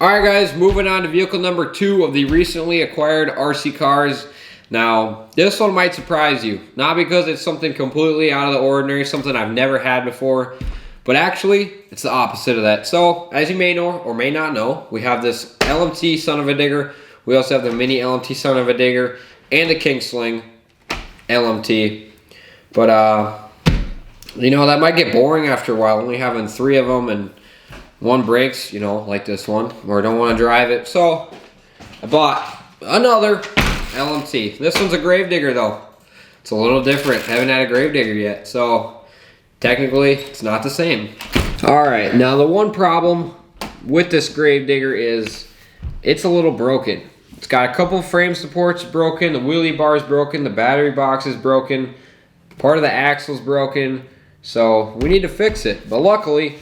Alright guys, moving on to vehicle number 2 of the recently acquired RC cars. Now, this one might surprise you. Not because it's something completely out of the ordinary, something I've never had before, but actually, it's the opposite of that. So, as you may know or may not know, we have this LMT son of a digger. We also have the mini LMT son of a digger and the Kingsling LMT. But, you know, that might get boring after a while, only having 3 of them and one breaks, you know, like this one, or I don't want to drive it. So I bought another LMT. This one's a Gravedigger though. It's a little different. I haven't had a Gravedigger yet, so technically it's not the same. Alright, now the one problem with this Gravedigger is it's a little broken. It's got a couple frame supports broken, the wheelie bar is broken, the battery box is broken, part of the axle's broken, so we need to fix it. But luckily,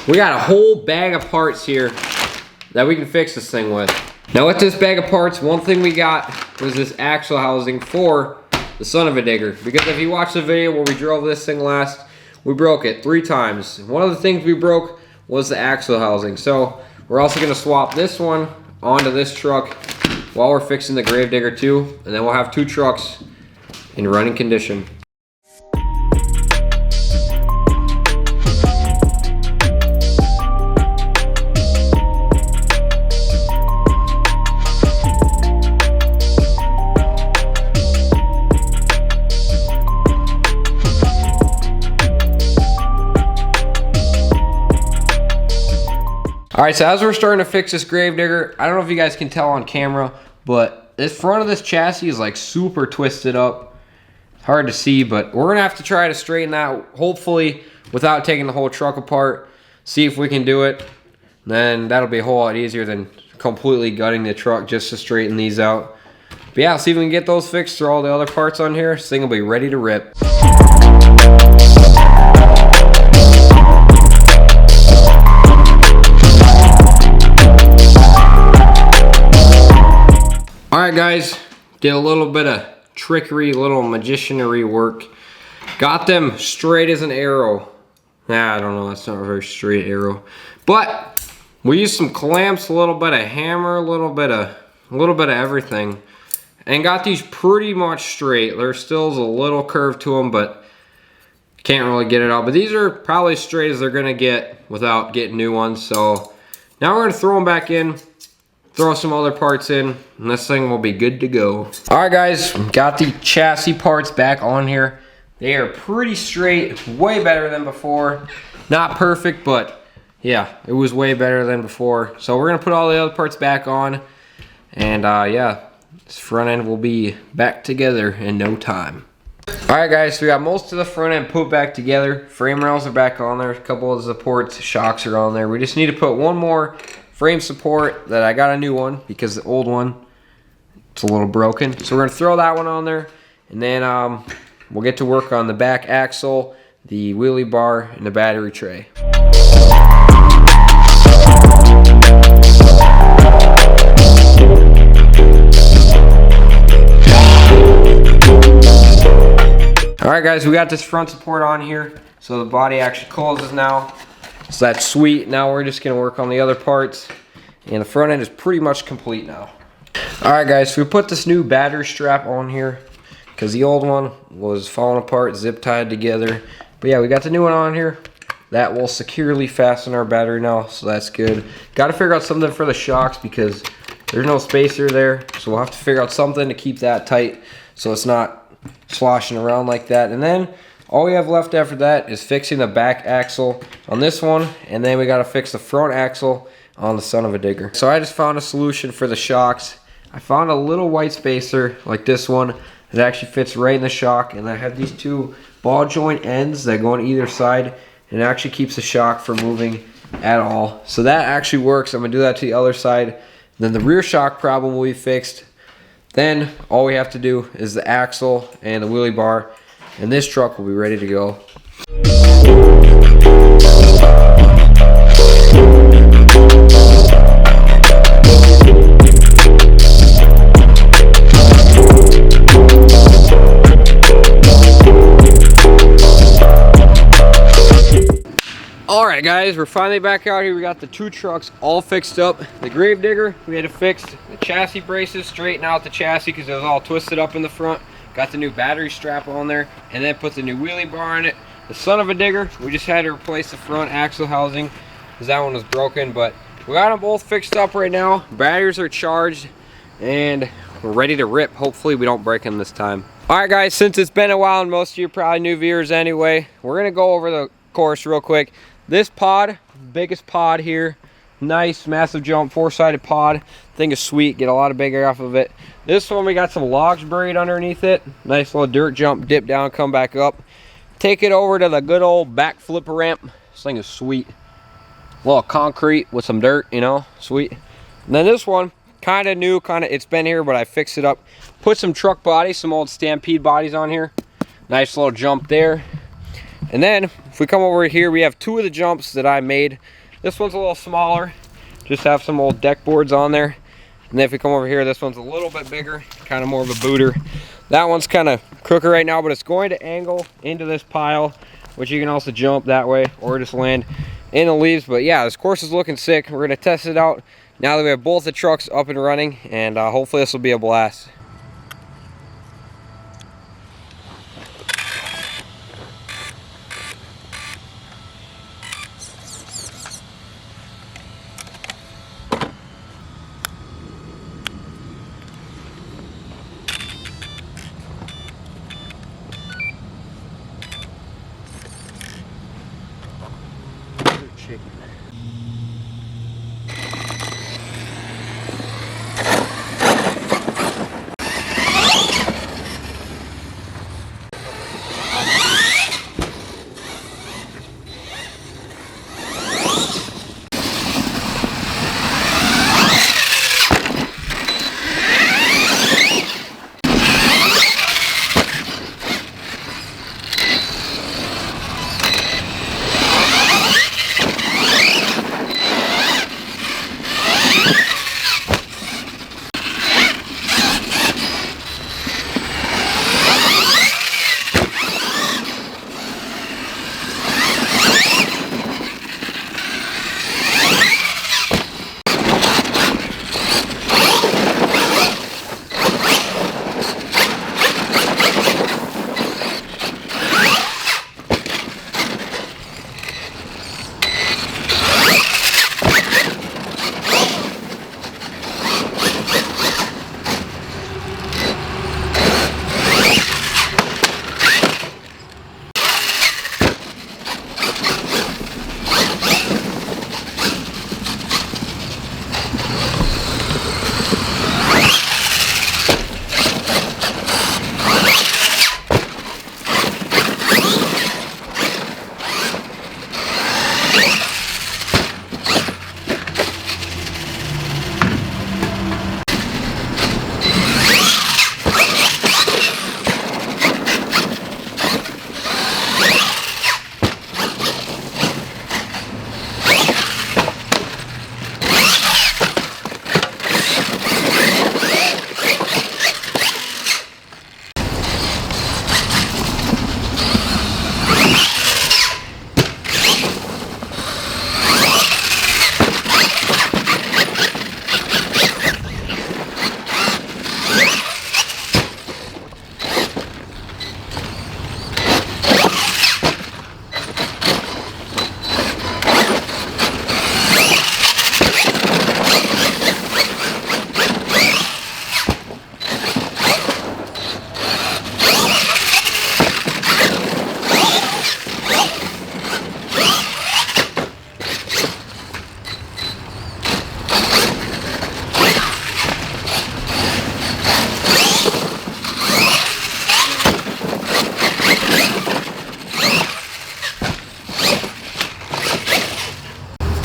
we got a whole bag of parts here that we can fix this thing with. Now with this bag of parts, one thing we got was this axle housing for the son of a digger. Because if you watch the video where we drove this thing last, we broke it 3 times. One of the things we broke was the axle housing. So we're also gonna swap this one onto this truck while we're fixing the Gravedigger 2. And then we'll have 2 trucks in running condition. Alright, so as we're starting to fix this Gravedigger, I don't know if you guys can tell on camera, but the front of this chassis is like super twisted up. It's hard to see, but we're going to have to try to straighten that, hopefully without taking the whole truck apart. See if we can do it. Then that'll be a whole lot easier than completely gutting the truck just to straighten these out. But yeah, see if we can get those fixed through all the other parts on here. This thing will be ready to rip. Alright guys, did a little bit of trickery, little magicianery work. Got them straight as an arrow. Nah, I don't know, that's not a very straight arrow. But we used some clamps, a little bit of hammer, a little bit of everything. And got these pretty much straight. There's still a little curve to them, but can't really get it out. But these are probably as straight as they're gonna get without getting new ones. So now we're gonna throw them back in. Throw some other parts in, and this thing will be good to go. Alright guys, got the chassis parts back on here. They are pretty straight, way better than before. Not perfect, but yeah, it was way better than before. So we're gonna put all the other parts back on, and yeah, this front end will be back together in no time. Alright guys, so we got most of the front end put back together. Frame rails are back on there, a couple of the supports, shocks are on there. We just need to put one more frame support that I got a new one because the old one, it's a little broken. So we're gonna throw that one on there, and then we'll get to work on the back axle, the wheelie bar, and the battery tray. Alright guys, we got this front support on here, so the body actually closes now. So that's sweet. Now we're just gonna work on the other parts, and the front end is pretty much complete now. Alright guys, so we put this new battery strap on here because the old one was falling apart, zip tied together. But yeah, we got the new one on here. That will securely fasten our battery now, so that's good. Got to figure out something for the shocks because there's no spacer there, so we'll have to figure out something to keep that tight so it's not sloshing around like that. And then all we have left after that is fixing the back axle on this one, and then we got to fix the front axle on the son of a digger. So I just found a solution for the shocks. I found a little white spacer like this one that actually fits right in the shock, and I have these 2 ball joint ends that go on either side, and it actually keeps the shock from moving at all. So that actually works. I'm gonna do that to the other side. Then the rear shock problem will be fixed. Then all we have to do is the axle and the wheelie bar, and this truck will be ready to go. Alright guys, we're finally back out here. We got the two trucks all fixed up. The Gravedigger, we had to fix the chassis braces, straighten out the chassis because it was all twisted up in the front. Got the new battery strap on there, and then put the new wheelie bar on it. The son of a digger, we just had to replace the front axle housing because that one was broken, but we got them both fixed up right now. Batteries are charged, and we're ready to rip. Hopefully we don't break them this time. Alright guys, since it's been a while and most of you are probably new viewers anyway, we're going to go over the course real quick. This pod, biggest pod here, nice massive jump, 4-sided pod. Thing is sweet, get a lot of big air off of it. This one we got some logs buried underneath it. Nice little dirt jump, dip down, come back up. Take it over to the good old back flipper ramp. This thing is sweet. A little concrete with some dirt, you know, sweet. And then this one, kind of new, it's been here, but I fixed it up. Put some truck bodies, some old Stampede bodies on here. Nice little jump there. And then if we come over here, we have two of the jumps that I made. This one's a little smaller, just have some old deck boards on there. And then if we come over here, this one's a little bit bigger, kind of more of a booter. That one's kind of crooked right now, but it's going to angle into this pile, which you can also jump that way or just land in the leaves. But yeah, this course is looking sick. We're going to test it out now that we have both the trucks up and running, and hopefully this will be a blast.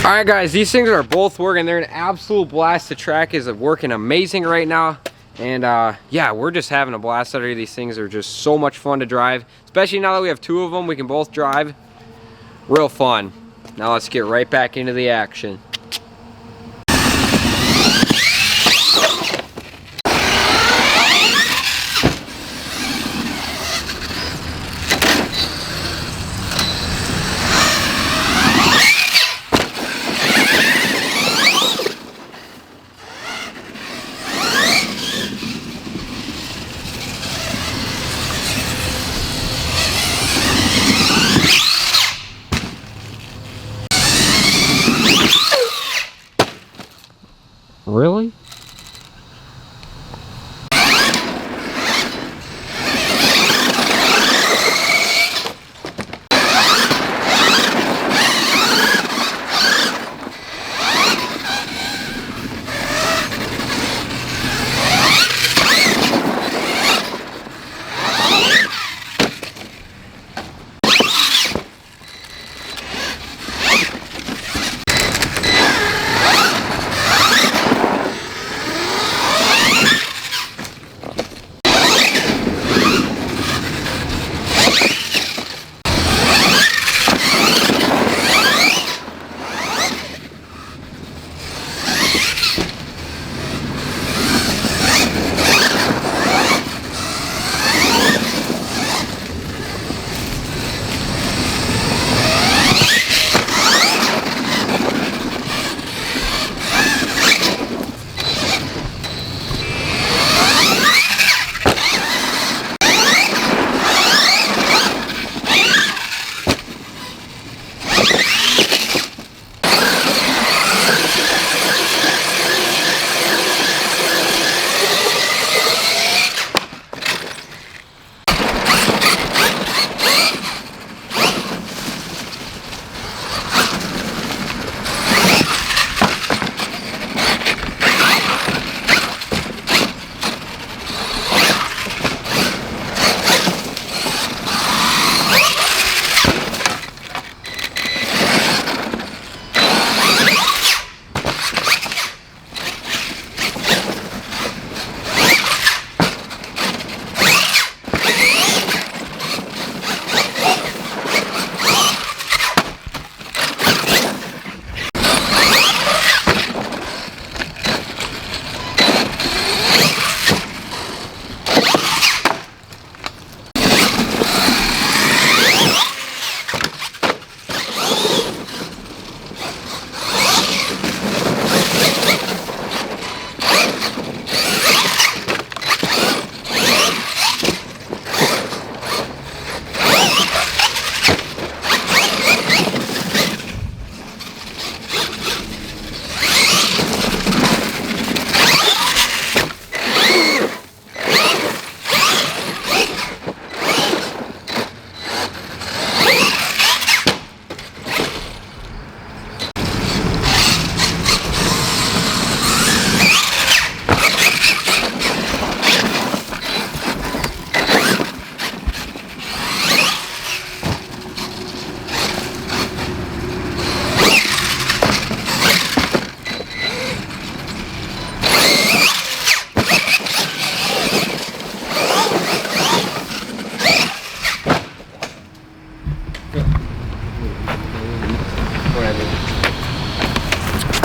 Alright guys, these things are both working. They're an absolute blast. The track is working amazing right now. And yeah, we're just having a blast out here. These things are just so much fun to drive. Especially now that we have two of them, we can both drive. Real fun. Now let's get right back into the action.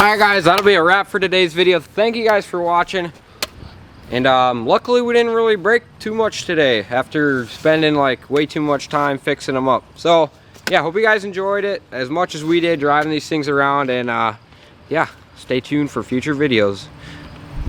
Alright guys, that'll be a wrap for today's video. Thank you guys for watching. And luckily we didn't really break too much today after spending like way too much time fixing them up. So yeah, hope you guys enjoyed it as much as we did driving these things around. And yeah, stay tuned for future videos.